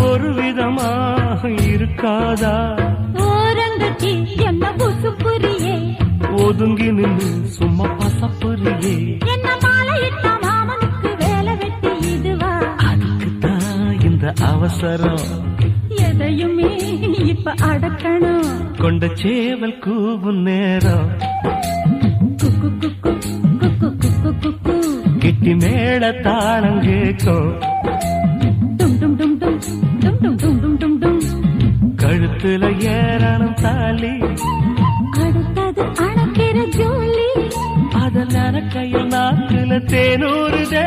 ஒரு விதமாக இருக்காதா? ஓரங்கட்டி என்ன புசுப்புரியே, ஒதுங்கி நின்று சும்மா பசப்புரியே. என்ன மாலையிட்ட மாமனுக்கு வேலை வெட்டி இதுவா? அதுக்குத்தான் இந்த அவசரம், எதையுமே இப்ப அடக்கணும். கொண்ட சேவல் கூவும் நேரம், குக்கு குக்கு குக்கு குக்கு குக்கு, கிட்டி மேல தாளம் கேட்கும். டும் டும் டும் டும் டும் டும் டும் டும் டும் டும். கழுத்துல ஏறணும் தாலி, அடுத்தது அணக்கிற ஜோலி, அதன் கையில் நாக்குல தேனூறுதே.